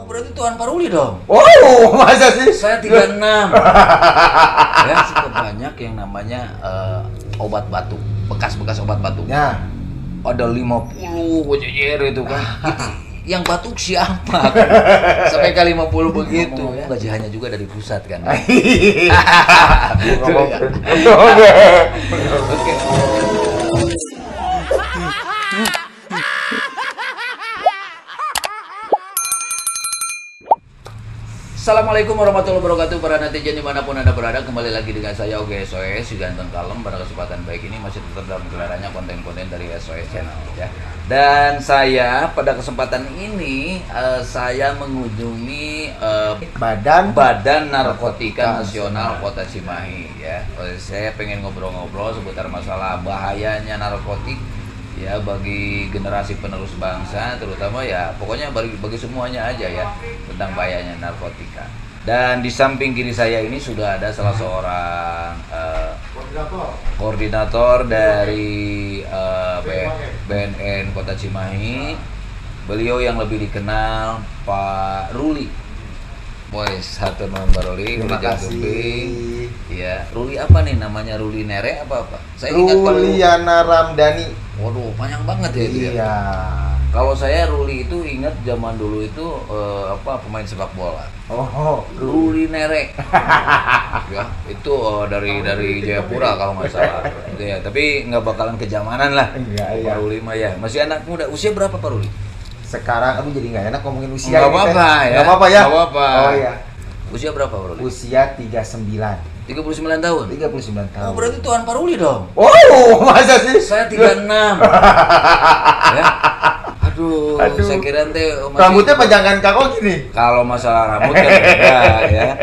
Oh, berarti Tuan Paruli dong. Oh, masa sih? Saya 36. Ya, suka banyak yang namanya obat batuk, bekas-bekas obat batuk. Ya. Ada 50 bojejer itu kan. Yang batuk siapa? Sampai kali 50 begitu. Gajiannya juga dari pusat kan. Oke. Assalamualaikum warahmatullahi wabarakatuh para netizen dimanapun anda berada, kembali lagi dengan saya Oge SOS Ganteng Kalem. Pada kesempatan baik ini masih tetap dalam gelarannya konten-konten dari SOS Channel ya. Dan saya pada kesempatan ini saya mengunjungi Badan Narkotika Nasional Kota Cimahi ya. Saya pengen ngobrol-ngobrol seputar masalah bahayanya narkotik ya bagi generasi penerus bangsa, terutama ya pokoknya bagi semuanya aja ya, tentang bahayanya narkotika. Dan di samping kiri saya ini sudah ada salah seorang koordinator dari BNN Kota Cimahi. Beliau yang lebih dikenal Pak Ruli. Satu nomor Ruli, Terima kasih. Ya, Ruli apa nih namanya? Ruli Nere apa? Saya ingat Ruliana Ramdhani. Waduh, panjang banget ya itu ya. Iya. Kalau saya Ruli itu ingat zaman dulu itu pemain sepak bola. Oh, Ruli Nere. Ya, itu dari Jayapura kalau nggak salah. Ya, tapi nggak bakalan kejamanan lah. Iya. Pak Ruli mah ya. Masih anak muda. Usia berapa Pak Ruli? Sekarang aku jadi nggak enak ngomongin usia. Nggak apa-apa ya. Nggak apa-apa ya. Nggak apa-apa. Oh iya. Usia berapa Pak Ruli? Usia 39. 39 tahun. 39 tahun. Oh, berarti Tuan Pak Ruli dong. Oh, masa sih? Saya 36. Ya. Aduh, saya kira masih... Rambutnya panjangan kakak gini. Kalau masalah rambut kan beda ya.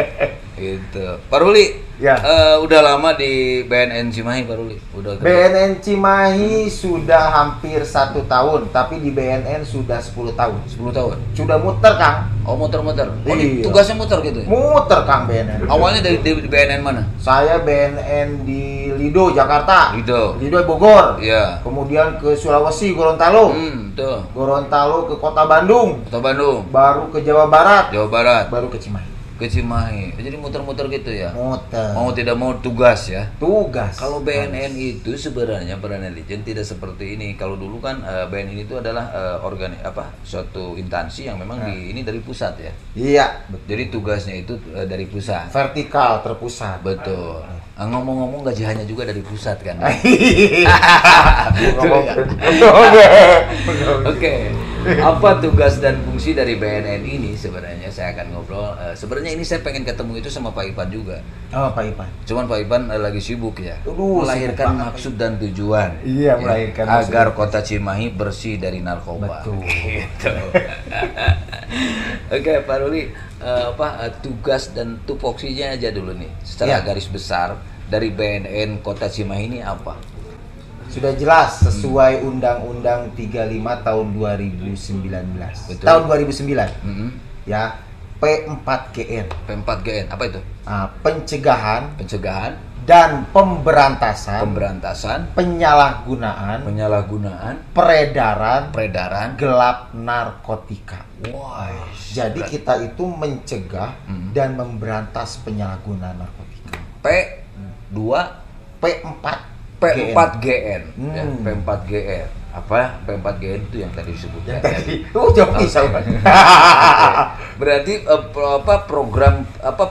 Gitu. Pak Ruli, ya. Udah lama di BNN Cimahi Pak Ruli? Udah kerja? BNN Cimahi sudah hampir 1 tahun, tapi di BNN sudah 10 tahun. 10 tahun? Sudah muter, Kang. Oh, muter-muter. Oh, Iya. tugasnya muter gitu ya? Muter, Kang, BNN. Awalnya dari BNN mana? Saya BNN di Lido, Jakarta. Lido Bogor. Iya. Kemudian ke Sulawesi, Gorontalo. Tuh. Gorontalo ke Kota Bandung. Kota Bandung. Baru ke Jawa Barat. Baru ke Cimahi. Ke Cimahi. Jadi muter-muter gitu ya? Muter. Mau tidak mau tugas ya? Tugas. Kalau BNN itu sebenarnya para netizen tidak seperti ini. Kalau dulu kan BNN itu adalah suatu instansi yang memang ini dari pusat ya. Iya. Jadi tugasnya itu dari pusat. Vertikal, terpusat. Betul. Ngomong-ngomong gajiannya juga dari pusat kan. Oke. Apa tugas dan fungsi dari BNN ini sebenarnya saya akan ngobrol. Sebenarnya ini saya pengen ketemu itu sama Pak Ipan juga. Oh, Pak Ipan. Cuman Pak Ipan lagi sibuk ya. sibuk Melahirkan maksud dan tujuan. Iya, melahirkan agar Kota Cimahi bersih dari narkoba. Betul. Gitu. Oke, Pak Ruli, tugas dan tupoksinya aja dulu nih. Secara garis besar dari BNN Kota Cimahi ini apa? Sudah jelas sesuai Undang-Undang 35 tahun 2019. Betul. Tahun 2009. Ya, P4GN. P4GN apa itu? Pencegahan dan pemberantasan penyalahgunaan peredaran gelap narkotika. Wah. Jadi kita itu mencegah dan memberantas penyalahgunaan narkotika. P4GN. Ya, P4GN. Apa? P4GN itu yang tadi disebutkan. Jawab bisa. Berarti program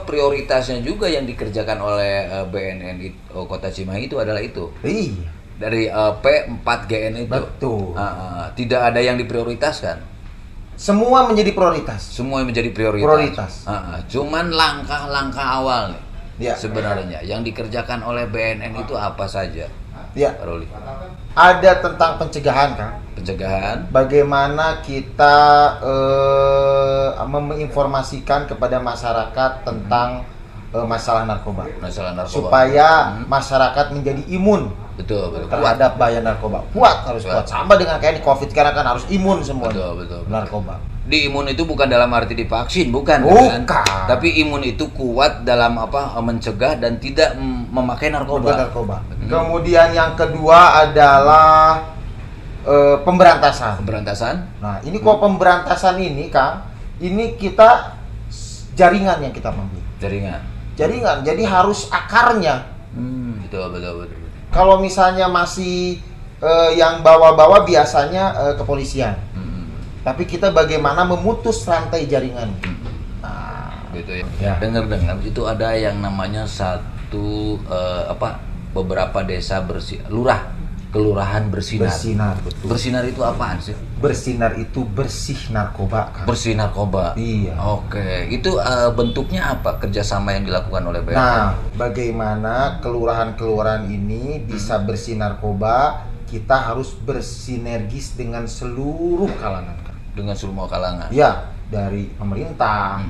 prioritasnya juga yang dikerjakan oleh BNN Kota Cimahi itu adalah itu. Iya. Dari P4GN itu. Betul. Tidak ada yang diprioritaskan. Semua menjadi prioritas. Semua menjadi prioritas. Cuman langkah-langkah awal nih. Ya. Sebenarnya yang dikerjakan oleh BNN itu apa saja? Ya. Roli. Ada tentang pencegahan, Kang. Pencegahan. Bagaimana kita menginformasikan kepada masyarakat tentang masalah narkoba. Supaya masyarakat menjadi imun. Betul. Terhadap bahaya narkoba. Harus kuat. Sama dengan kayak di Covid sekarang kan harus imun semua. Betul. Narkoba. Di imun itu bukan dalam arti divaksin, bukan. Kan? Tapi imun itu kuat dalam mencegah dan tidak memakai narkoba. Kemudian yang kedua adalah pemberantasan. Pemberantasan. Nah, ini kok pemberantasan ini, Kang, Ini kita jaringan yang kita ambil. Jaringan. Jadi harus akarnya. Betul. Kalau misalnya masih yang bawa-bawa biasanya kepolisian. Tapi kita bagaimana memutus rantai jaringan. Gitu ya. Dengar itu ada yang namanya satu beberapa desa kelurahan bersinar. Betul. Bersinar itu apaan sih? Bersinar itu bersih narkoba, Kang. Bersih narkoba. Iya. Oke. Itu bentuknya apa kerjasama yang dilakukan oleh BNN? Nah, bagaimana kelurahan-kelurahan ini bisa bersih narkoba? Kita harus bersinergis dengan seluruh kalangan. Dengan semua kalangan. Ya, dari pemerintah,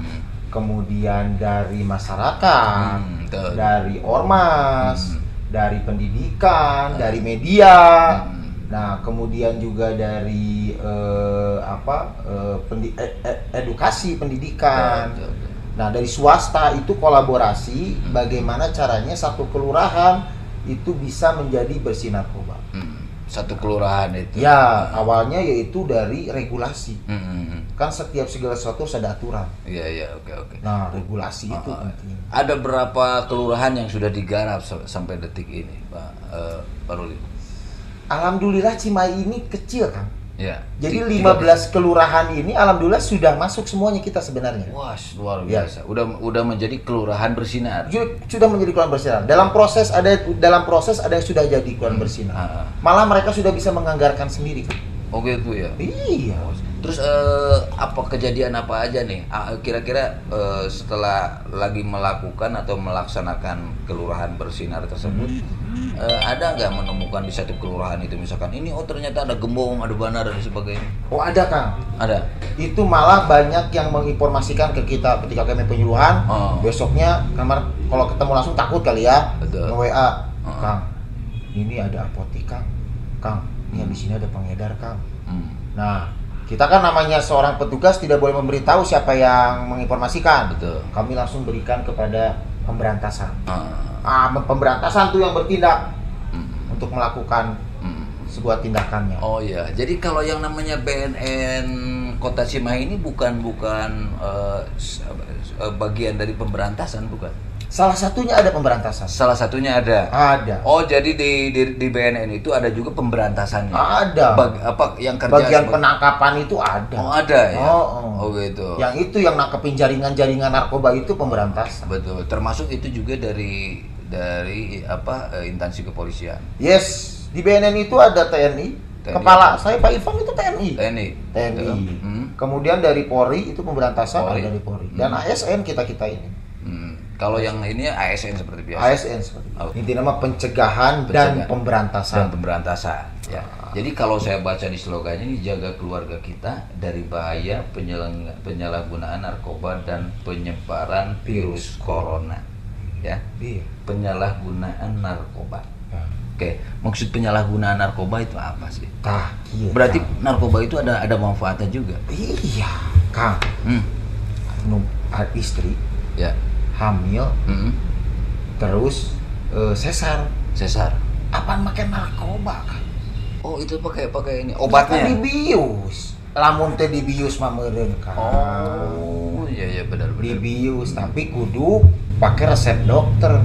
kemudian dari masyarakat, dari ormas, dari pendidikan, dari media. Nah, kemudian juga dari edukasi pendidikan. Nah, dari swasta itu kolaborasi bagaimana caranya satu kelurahan itu bisa menjadi bersih narkoba. Satu kelurahan itu. Ya, awalnya yaitu dari regulasi. Kan setiap segala sesuatu harus ada aturan. Iya, oke. Nah, regulasi itu penting. Ada berapa kelurahan yang sudah digarap sampai detik ini, Pak Ruli? Alhamdulillah Cimahi ini kecil, Kang. Ya. Jadi 15 kelurahan ini alhamdulillah sudah masuk semuanya kita sebenarnya. Wah, luar biasa. Ya. Udah menjadi kelurahan bersinar. Sudah menjadi kelurahan bersinar. Dalam proses ada yang sudah jadi kelurahan bersinar. Malah mereka sudah bisa menganggarkan sendiri. Oh gitu ya. Iya. Terus apa kejadian apa aja nih? Kira-kira setelah lagi melakukan atau melaksanakan kelurahan bersinar tersebut, ada nggak menemukan di satu kelurahan itu misalkan ini ternyata ada gembong, ada banar dan sebagainya? Oh ada, Kang. Ada. Itu malah banyak yang menginformasikan ke kita ketika kami penyuluhan. Besoknya kamar kalau ketemu langsung takut kali ya. Nge-WA, Kang. Ini ada apotik, Kang. Ini di sini ada pengedar, Kang. Nah, kita kan namanya seorang petugas tidak boleh memberitahu siapa yang menginformasikan. Betul. Kami langsung berikan kepada pemberantasan. Pemberantasan tuh yang bertindak untuk melakukan sebuah tindakannya. Oh iya, jadi kalau yang namanya BNN Kota Cimahi ini bukan bagian dari pemberantasan, bukan? Salah satunya ada pemberantasan. Salah satunya ada. Ada. Oh, jadi di BNN itu ada juga pemberantasannya. Ada. Yang kerja bagian penangkapan itu ada. Oh, ada ya. Oh gitu. Yang itu yang nangkepin jaringan narkoba itu pemberantasan. Betul. Termasuk itu juga dari instansi kepolisian. Yes. Di BNN itu ada TNI. Kepala saya Pak Irfan itu TNI. Kemudian dari Polri itu pemberantasan ada dari Polri. Dan ASN kita ini. Kalau yang ini ASN seperti biasa. ASN seperti biasa. Intinya nama pencegahan dan pemberantasan. Ya. Jadi kalau saya baca di slogannya ini jaga keluarga kita dari bahaya penyalahgunaan narkoba dan penyebaran virus corona. Ya. Penyalahgunaan narkoba. Oke, maksud penyalahgunaan narkoba itu apa sih? Berarti narkoba itu ada manfaatnya juga. Iya, Kang. Istri. Ya. Hamil, terus sesar. Apaan makan narkoba, Kang? Oh, itu pakai ini obatnya. Dibius. Lamun teh dibius mah meureun, Kang. Oh, iya benar. Dibius tapi kudu pakai resep dokter.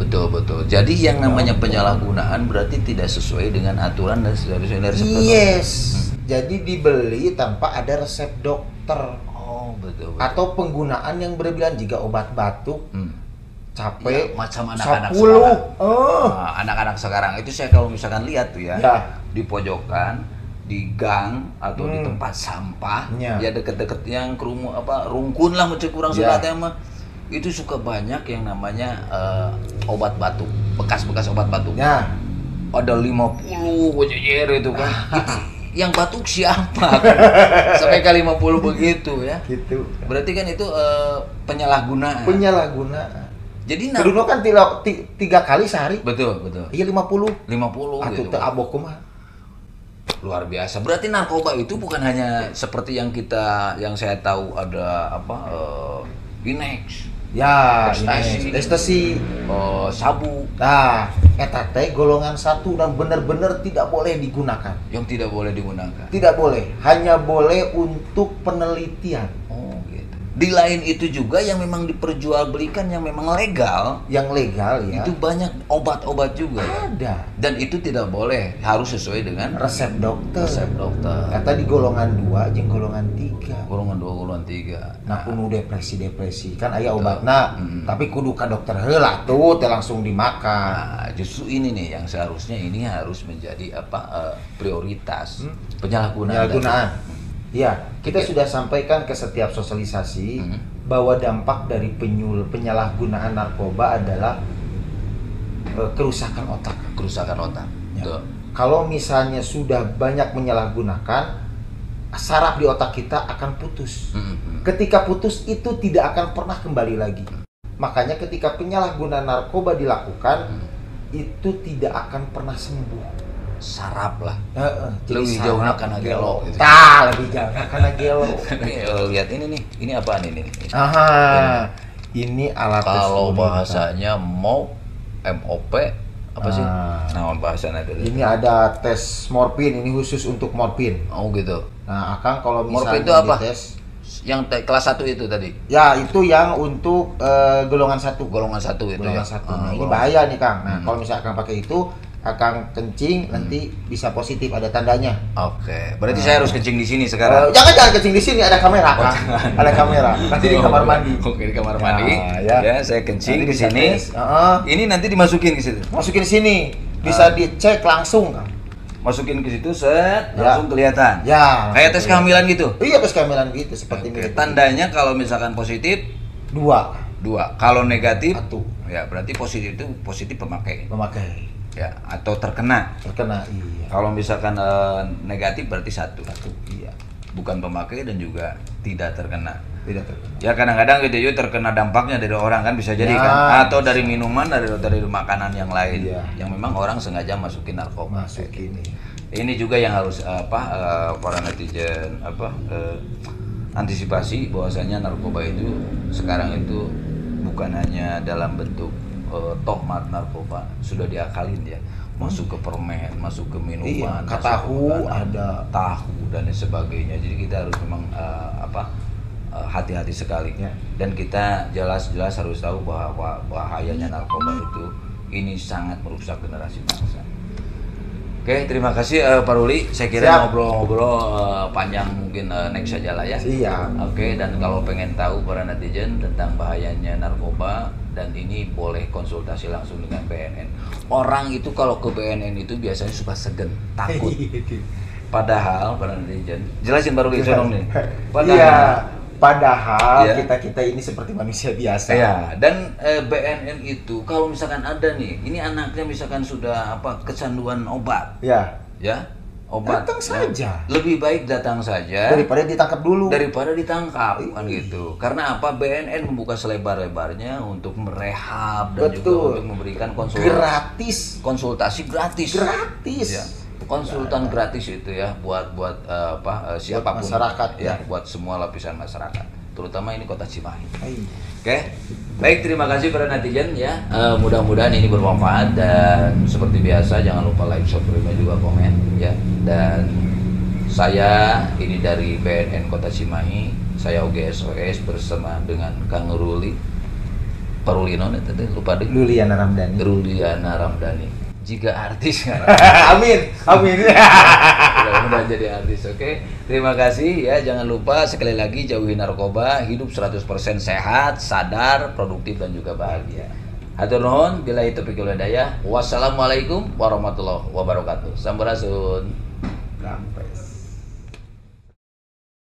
Betul. Jadi yang namanya penyalahgunaan berarti tidak sesuai dengan aturan dan seharusnya dari resep dokter. Yes. Jadi dibeli tanpa ada resep dokter. Betul. Atau penggunaan yang berlebihan jika obat batuk, capek, ya, macam anak-anak 10. sekarang. Anak-anak sekarang itu saya kalau misalkan lihat tuh ya. Di pojokan, di gang atau di tempat sampah, ya deket-deket yang rungkun lah macam kurang selatnya mah. Itu suka banyak yang namanya obat batuk, bekas-bekas obat batuk. Ada 50 jejer itu kan. Yang batuk siapa? Sampai kali 50 begitu ya. Gitu. Berarti kan itu penyalahgunaan. Jadi dulu kan 3 kali sehari. Betul. Iya 50 gitu. Teu abok kumaha. Luar biasa. Berarti narkoba itu bukan hanya seperti yang saya tahu ada Inex. Ya, ekstasi, sabu. Nah, eta teh golongan 1 dan benar-benar tidak boleh digunakan. Yang tidak boleh digunakan. Tidak boleh, hanya boleh untuk penelitian. Oh, Di lain itu juga yang memang diperjualbelikan yang memang legal. Yang legal ya. Itu banyak obat-obat juga. Ada. Dan itu tidak boleh, harus sesuai dengan resep dokter. Resep dokter. Kata di golongan 2 jeung golongan 3. Golongan 2, golongan 3. Nah, kudu depresi kan aya obatna, tapi kudu ka dokter heula tuh teh langsung dimakan. Nah, justru ini nih yang seharusnya ini harus menjadi prioritas. Penyalahgunaan. Ya, kita sudah sampaikan ke setiap sosialisasi bahwa dampak dari penyalahgunaan narkoba adalah kerusakan otak. Kerusakan otak. Ya. Kalau misalnya sudah banyak menyalahgunakan, saraf di otak kita akan putus. Ketika putus itu tidak akan pernah kembali lagi. Makanya ketika penyalahgunaan narkoba dilakukan, itu tidak akan pernah sembuh. Sarap lah. Lebih jauh karena gelo gitu. Lebih jauh karena gelo. Lihat ini nih. Ini apaan ini? Ini alat tes. Kalau bahasanya MOP apa sih? Nama bahasanya itu. Ini ada tes morfin, ini khusus untuk morfin. Oh gitu. Nah, Akang kalau misalnya morfin itu apa? Dites, yang kelas 1 itu tadi. Ya, itu yang untuk golongan 1. Golongan 1 itu golongan ya. 1. Nah, ini bahaya nih, Kang. Nah, kalau misalnya Akang pakai itu, Akang kencing nanti bisa positif, ada tandanya. Oke, berarti saya harus kencing di sini sekarang. Jangan kencing di sini, ada kamera, Kang. Ada kamera. Nanti di kamar mandi. Oke, di kamar mandi. Ya, saya kencing di sini. Ini nanti dimasukin ke situ. Masukin sini. Bisa dicek langsung, Kang. Masukin ke situ, set, langsung kelihatan. Ya. Kayak tes kehamilan gitu. Iya, tes kehamilan gitu seperti ini. Tandanya kalau misalkan positif 2. Kalau negatif 1. Ya, berarti positif itu positif pemakai. Ya, atau terkena, iya. Kalau misalkan negatif berarti 1, iya. Bukan pemakai dan juga tidak terkena. Tidak terkena. Ya kadang-kadang gitu juga terkena dampaknya dari orang kan bisa jadi kan, atau dari minuman, dari makanan yang lain, yang memang orang sengaja masukin narkoba. Ini juga yang harus para netizen antisipasi bahwasanya narkoba itu sekarang itu bukan hanya dalam bentuk tomat narkoba, sudah diakalin ya, masuk ke permen, masuk ke minuman, tahu, ada tahu dan sebagainya. Jadi kita harus memang hati-hati sekali dan kita jelas-jelas harus tahu bahwa bahayanya narkoba itu ini sangat merusak generasi bangsa. Oke, terima kasih Pak Ruli. Saya kira ngobrol-ngobrol panjang mungkin next saja lah ya. Oke, dan kalau pengen tahu para netizen tentang bahayanya narkoba dan ini boleh konsultasi langsung dengan BNN. Orang itu kalau ke BNN itu biasanya suka segan, takut. Padahal para netizen, jelasin Pak Ruli dong nih. Padahal kita ini seperti manusia biasa. Ya, dan BNN itu kalau misalkan ada nih, ini anaknya misalkan sudah kecanduan obat. Ya, obat. Datang saja. Lebih baik datang saja daripada ditangkap dulu. Kan gitu. Karena apa? BNN membuka selebar-lebarnya untuk merehab dan juga untuk memberikan konsultasi gratis. Ya. Konsultan gratis itu ya buat siapapun masyarakat buat semua lapisan masyarakat, terutama ini Kota Cimahi. Oke. Baik, terima kasih para netizen ya. Mudah-mudahan ini bermanfaat dan seperti biasa jangan lupa like, subscribe dan juga komen ya. Dan saya ini dari BNN Kota Cimahi, saya OGSOS bersama dengan Kang Ruli. Pak Ruli lupa deh. Luliana Ramdhani. Jika artis kan. Amin. Mudah-mudahan jadi artis. Oke. Terima kasih ya. Jangan lupa sekali lagi jauhi narkoba, hidup 100% sehat, sadar, produktif dan juga bahagia. Hatur nuhun, billahi taufiq wal hidayah. Wassalamualaikum warahmatullahi wabarakatuh. Sampurasun. Gampes.